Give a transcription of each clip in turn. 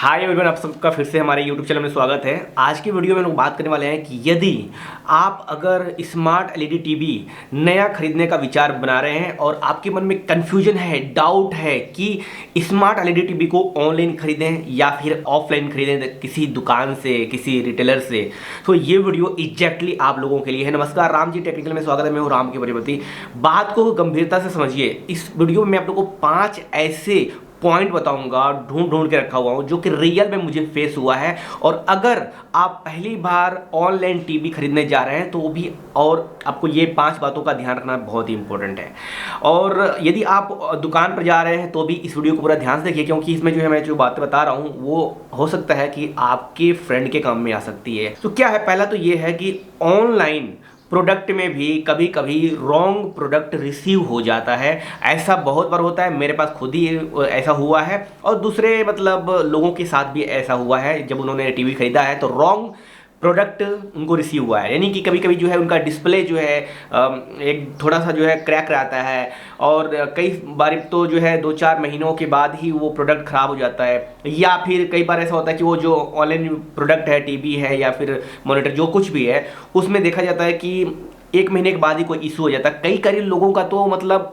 Hi everyone, आप सबका फिर से हमारे YouTube चैनल में स्वागत है। आज की वीडियो में लोग बात करने वाले हैं कि यदि आप अगर स्मार्ट एलईडी टीवी नया खरीदने का विचार बना रहे हैं और आपके मन में कंफ्यूजन है, डाउट है कि स्मार्ट एलईडी टीवी को ऑनलाइन खरीदें या फिर ऑफलाइन खरीदें किसी दुकान से, किसी रिटेलर से, तो ये वीडियो एग्जैक्टली आप लोगों के लिए है। नमस्कार, राम जी टेक्निकल में स्वागत है। मैं हूँ राम के प्रजापति। बात को गंभीरता से समझिए। इस वीडियो में मैं आप लोगों को 5 ऐसे पॉइंट बताऊंगा, ढूंढ के रखा हुआ हूं, जो कि रियल में मुझे फेस हुआ है। और अगर आप पहली बार ऑनलाइन टीवी खरीदने जा रहे हैं तो भी, और आपको ये 5 बातों का ध्यान रखना बहुत ही इंपॉर्टेंट है। और यदि आप दुकान पर जा रहे हैं तो भी इस वीडियो को पूरा ध्यान से देखिए, क्योंकि इसमें जो है मैं जो बातें बता रहा हूँ वो हो सकता है कि आपके फ्रेंड के काम में आ सकती है। तो क्या है, पहला तो ये है कि ऑनलाइन प्रोडक्ट में भी कभी कभी रॉन्ग प्रोडक्ट रिसीव हो जाता है। ऐसा बहुत बार होता है, मेरे पास खुद ही ऐसा हुआ है और दूसरे लोगों के साथ भी ऐसा हुआ है। जब उन्होंने टीवी खरीदा है तो रॉन्ग प्रोडक्ट उनको रिसीव हुआ है, यानी कि कभी कभी जो है उनका डिस्प्ले जो है एक थोड़ा सा जो है क्रैक रहता है, और कई बार तो जो है 2-4 महीनों के बाद ही वो प्रोडक्ट ख़राब हो जाता है। या फिर कई बार ऐसा होता है कि वो जो ऑनलाइन प्रोडक्ट है, टीवी है या फिर मॉनिटर जो कुछ भी है, उसमें देखा जाता है कि 1 महीने के बाद ही कोई इशू हो जाता है। कई लोगों का तो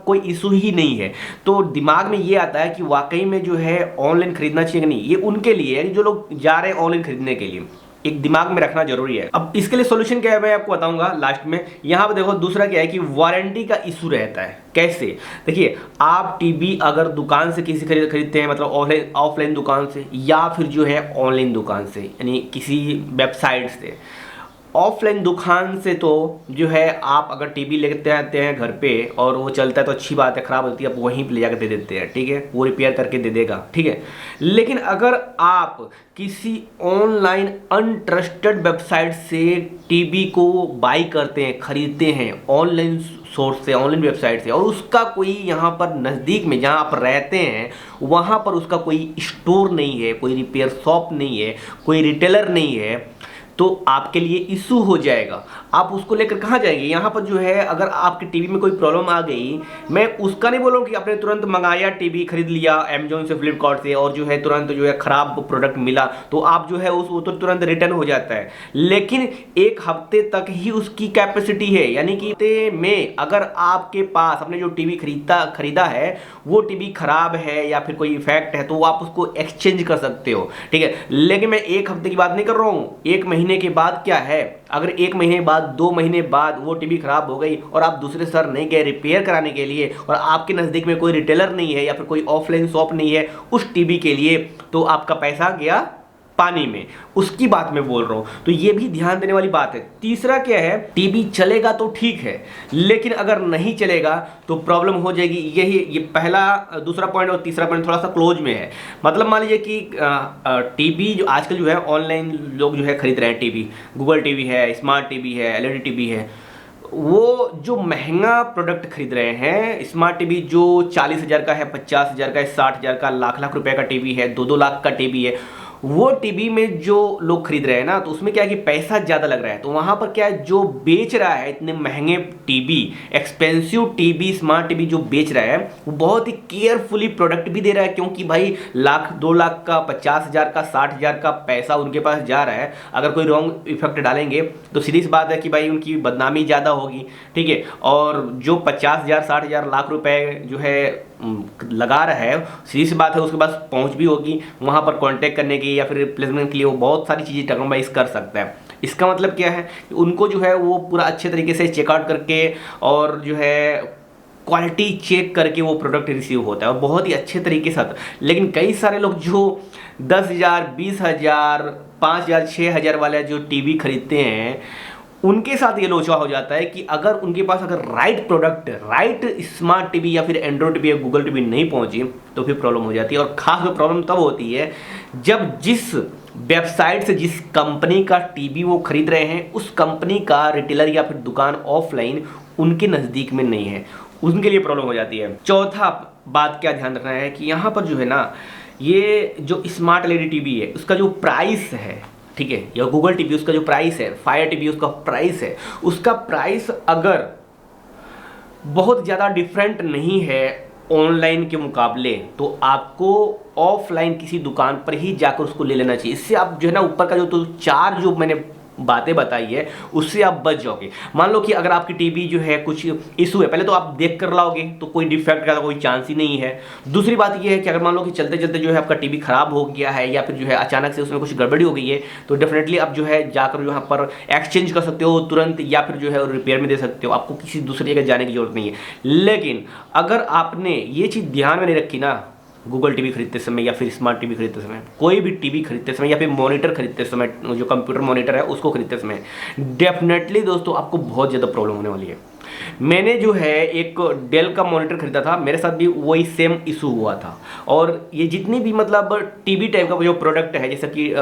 कोई इशू ही नहीं है। तो दिमाग में ये आता है कि वाकई में जो है ऑनलाइन खरीदना चाहिए कि नहीं। ये उनके लिए है जो लोग जा रहे हैं ऑनलाइन खरीदने के लिए, एक दिमाग में रखना जरूरी है। अब इसके लिए सॉल्यूशन क्या है मैं आपको बताऊंगा लास्ट में। यहां पे देखो, दूसरा क्या है कि वारंटी का इशू रहता है। कैसे? देखिए, आप टीवी अगर दुकान से किसी खरीदते हैं, मतलब ऑफलाइन दुकान से या फिर जो है ऑनलाइन दुकान से, यानी किसी वेबसाइट से। ऑफलाइन दुकान से तो जो है आप अगर टीवी लेते आते हैं घर पे और वो चलता है तो अच्छी बात है, खराब होती है आप वहीं पे ले जाकर दे देते हैं, ठीक है, वो रिपेयर करके दे देगा, ठीक है। लेकिन अगर आप किसी ऑनलाइन अनट्रस्टेड वेबसाइट से टीवी को बाई करते हैं, खरीदते हैं ऑनलाइन सोर्स से, ऑनलाइन वेबसाइट से, और उसका कोई यहाँ पर नज़दीक में जहाँ आप रहते हैं वहाँ पर उसका कोई स्टोर नहीं है, कोई रिपेयर शॉप नहीं है, कोई रिटेलर नहीं है, तो आपके लिए इशू हो जाएगा। आप उसको लेकर कहाँ जाएंगे? यहाँ पर जो है अगर आपकी टीवी में कोई प्रॉब्लम आ गई, मैं उसका नहीं बोलूँ कि आपने तुरंत मंगाया, टीवी खरीद लिया अमेजोन से, फ्लिपकार्ट से, और जो है तुरंत जो है ख़राब प्रोडक्ट मिला तो आप जो है वो तो तुरंत रिटर्न हो जाता है। लेकिन 1 हफ्ते तक ही उसकी कैपेसिटी है, यानी कि हफ्ते में अगर आपके पास आपने जो टीवी खरीदा है वो टीवी खराब है या फिर कोई इफेक्ट है तो आप उसको एक्सचेंज कर सकते हो, ठीक है। लेकिन मैं 1 हफ्ते की बात नहीं कर रहा हूँ। 1 महीने के बाद क्या है, अगर 1 महीने बाद, 2 महीने बाद वो टीवी खराब हो गई और आप दूसरे शहर नहीं गए रिपेयर कराने के लिए, और आपके नज़दीक में कोई रिटेलर नहीं है या फिर कोई ऑफलाइन शॉप नहीं है उस टीवी के लिए, तो आपका पैसा गया पानी में। उसकी बात मैं बोल रहा हूं। तो ये भी ध्यान देने वाली बात है। तीसरा क्या है, टीवी चलेगा तो ठीक है, लेकिन अगर नहीं चलेगा तो प्रॉब्लम हो जाएगी। ये पहला, दूसरा पॉइंट और तीसरा पॉइंट थोड़ा सा क्लोज में है। मतलब मान लीजिए कि टीवी जो आजकल जो है ऑनलाइन लोग जो है खरीद रहे हैं टीवी, गूगल टीवी है, स्मार्ट टीवी है, एलईडी टीवी है, वो जो महंगा प्रोडक्ट खरीद रहे हैं, स्मार्ट टीवी जो 40,000 का है, 50,000 का है, 60,000 का, लाख रुपए का टीवी है, 2-2 लाख का टीवी है, वो टीवी में जो लोग खरीद रहे हैं ना, तो उसमें क्या है कि पैसा ज़्यादा लग रहा है। तो वहाँ पर क्या है, जो बेच रहा है इतने महंगे TV, expensive TV, smart TV जो बेच रहा है, वो बहुत ही केयरफुली प्रोडक्ट भी दे रहा है, क्योंकि भाई 1-2 लाख का, 50,000 का, 60,000 का पैसा उनके पास जा रहा है। अगर कोई रॉन्ग इफेक्ट डालेंगे तो सीधी सी बात है कि भाई उनकी बदनामी ज़्यादा होगी, ठीक है। और जो 50,000, 60,000, लाख रुपए जो है लगा रहा है, सीधी सी बात है उसके पास पहुंच भी होगी वहां पर कांटेक्ट करने की या फिर रिप्लेसमेंट के लिए, वो बहुत सारी चीज़ें टेक्नोलॉजी कर सकता है। इसका मतलब क्या है कि उनको जो है वो पूरा अच्छे तरीके से चेकआउट करके और जो है क्वालिटी चेक करके वो प्रोडक्ट रिसीव होता है, और बहुत ही अच्छे तरीके से। लेकिन कई सारे लोग जो 10,000, 20,000, 5,000, 6,000 वाले जो टीवी खरीदते हैं, उनके साथ ये लोचा हो जाता है कि अगर उनके पास अगर right product, right smart TV या फिर एंड्रॉइड टीवी या गूगल टीवी नहीं पहुंची तो फिर प्रॉब्लम हो जाती है। और खास में प्रॉब्लम तब होती है जब जिस वेबसाइट से, जिस कंपनी का टीवी वो खरीद रहे हैं, उस कंपनी का रिटेलर या फिर दुकान ऑफलाइन उनके नज़दीक में नहीं है, उनके लिए प्रॉब्लम हो जाती है। चौथा बात क्या ध्यान रखना है कि यहाँ पर जो है ना, ये जो स्मार्ट एलईडी टीवी है उसका जो प्राइस है, ठीक है, या गूगल टीवी उसका जो प्राइस है, फायर टीवी उसका प्राइस है, उसका प्राइस अगर बहुत ज़्यादा डिफरेंट नहीं है ऑनलाइन के मुकाबले तो आपको ऑफलाइन किसी दुकान पर ही जाकर उसको ले लेना चाहिए। इससे आप जो है ना ऊपर का जो चार जो मैंने बातें बताई है उससे आप बच जाओगे। मान लो कि अगर आपकी टीवी जो है कुछ इशू है, पहले तो आप देख कर लाओगे तो कोई डिफेक्ट का कोई चांस ही नहीं है। दूसरी बात यह है कि अगर मान लो कि चलते चलते जो है आपका टीवी खराब हो गया है या फिर जो है अचानक से उसमें कुछ गड़बड़ी हो गई है तो डेफिनेटली आप जो है जाकर यहाँ पर एक्सचेंज कर सकते हो तुरंत, या फिर जो है रिपेयर में दे सकते हो। आपको किसी दूसरी जगह जाने की जरूरत नहीं है। लेकिन अगर आपने ये चीज़ ध्यान में नहीं रखी ना, गूगल टीवी खरीदते समय या फिर स्मार्ट टीवी खरीदते समय, कोई भी टीवी खरीदते समय या फिर मॉनिटर खरीदते समय, जो कंप्यूटर मॉनिटर है उसको खरीदते समय, डेफिनेटली दोस्तों आपको बहुत ज़्यादा प्रॉब्लम होने वाली है। मैंने जो है एक डेल का मॉनिटर खरीदा था, मेरे साथ भी वही सेम इशू हुआ था। और ये जितनी भी मतलब टीवी टाइप का जो प्रोडक्ट है, जैसा कि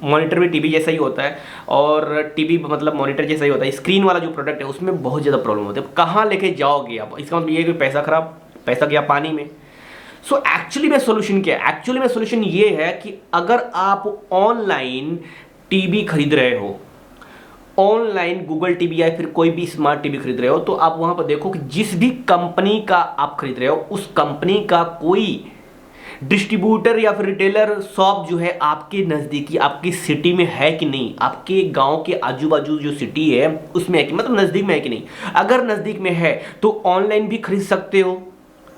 मॉनिटर भी टीवी जैसा ही होता है और टीवी मतलब मॉनिटर जैसा ही होता है, स्क्रीन वाला जो प्रोडक्ट है उसमें बहुत ज़्यादा प्रॉब्लम होती है। कहाँ लेके जाओगे आप? इसका मतलब ये कि पैसा खराब, पैसा गया पानी में। सो एक्चुअली में सोल्यूशन क्या है? एक्चुअली में सोल्यूशन ये है कि अगर आप ऑनलाइन टीवी खरीद रहे हो, ऑनलाइन गूगल टीवी या फिर कोई भी स्मार्ट टीवी खरीद रहे हो, तो आप वहां पर देखो कि जिस भी कंपनी का आप खरीद रहे हो उस कंपनी का कोई डिस्ट्रीब्यूटर या फिर रिटेलर शॉप जो है आपके नज़दीकी आपकी सिटी में है कि नहीं, आपके गांव के आजू बाजू जो सिटी है उसमें है कि मतलब नज़दीक में है कि नहीं। अगर नज़दीक में है तो ऑनलाइन भी खरीद सकते हो,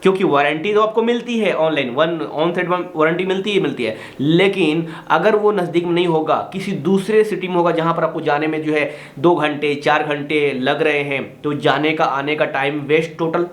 क्योंकि वारंटी तो आपको मिलती है online, one on side warranty मिलती है। लेकिन अगर वो नज़दीक में नहीं होगा, किसी दूसरे सिटी में होगा जहां पर आपको जाने में जो है 2 घंटे 4 घंटे लग रहे हैं, तो जाने का आने का टाइम वेस्ट, टोटल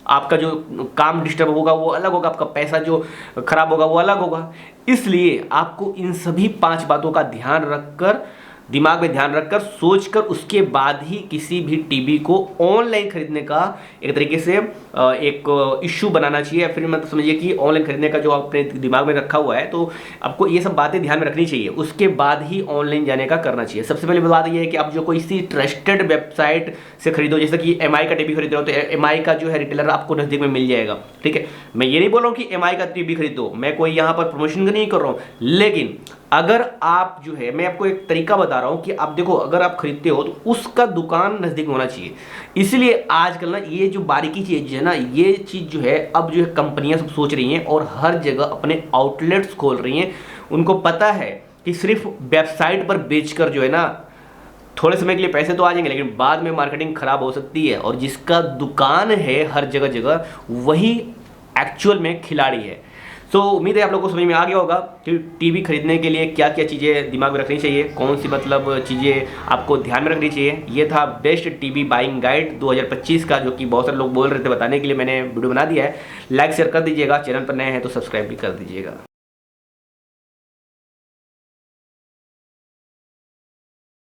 आपका जो काम डिस्टर्ब होगा वो अलग होगा, आपका पैसा जो खराब होगा वो अलग होगा। इसलिए आपको इन सभी 5 बातों का ध्यान रखकर, दिमाग में ध्यान रखकर, सोचकर उसके बाद ही किसी भी टीवी को ऑनलाइन खरीदने का एक तरीके से एक इश्यू बनाना चाहिए। फिर मतलब समझिए कि ऑनलाइन खरीदने का जो आपने दिमाग में रखा हुआ है, तो आपको ये सब बातें ध्यान में रखनी चाहिए, उसके बाद ही ऑनलाइन जाने का करना चाहिए। सबसे पहले बात ये है कि आप जो कोई सी ट्रस्टेड वेबसाइट से खरीदो, जैसे कि एमआई का टीवी खरीद रहे हो तो एमआई का जो है रिटेलर आपको नज़दीक में मिल जाएगा। ठीक है, मैं ये नहीं बोल रहा हूँ कि एमआई का टीवी खरीदो, मैं कोई यहाँ पर प्रमोशन नहीं कर रहा हूँ। लेकिन अगर आप जो है, मैं आपको एक तरीका बता रहा हूं कि आप देखो, अगर आप खरीदते हो तो उसका दुकान नज़दीक होना चाहिए। इसलिए आजकल ना ये जो बारीकी चीज़ है ना, ये चीज़ जो है अब जो है कंपनियां सब सोच रही हैं और हर जगह अपने आउटलेट्स खोल रही हैं। उनको पता है कि सिर्फ वेबसाइट पर बेचकर जो है ना थोड़े समय के लिए पैसे तो आ जाएंगे, लेकिन बाद में मार्केटिंग खराब हो सकती है। और जिसका दुकान है हर जगह जगह, वही एक्चुअल में खिलाड़ी है। तो उम्मीद है आप लोगों को समझ में आ गया होगा कि टीवी खरीदने के लिए क्या क्या चीज़ें दिमाग में रखनी चाहिए, कौन सी मतलब चीज़ें आपको ध्यान में रखनी चाहिए। ये था बेस्ट टीवी बाइंग गाइड 2025 का, जो कि बहुत सारे लोग बोल रहे थे, बताने के लिए मैंने वीडियो बना दिया है। लाइक शेयर कर दीजिएगा, चैनल पर नए हैं तो सब्सक्राइब भी कर दीजिएगा।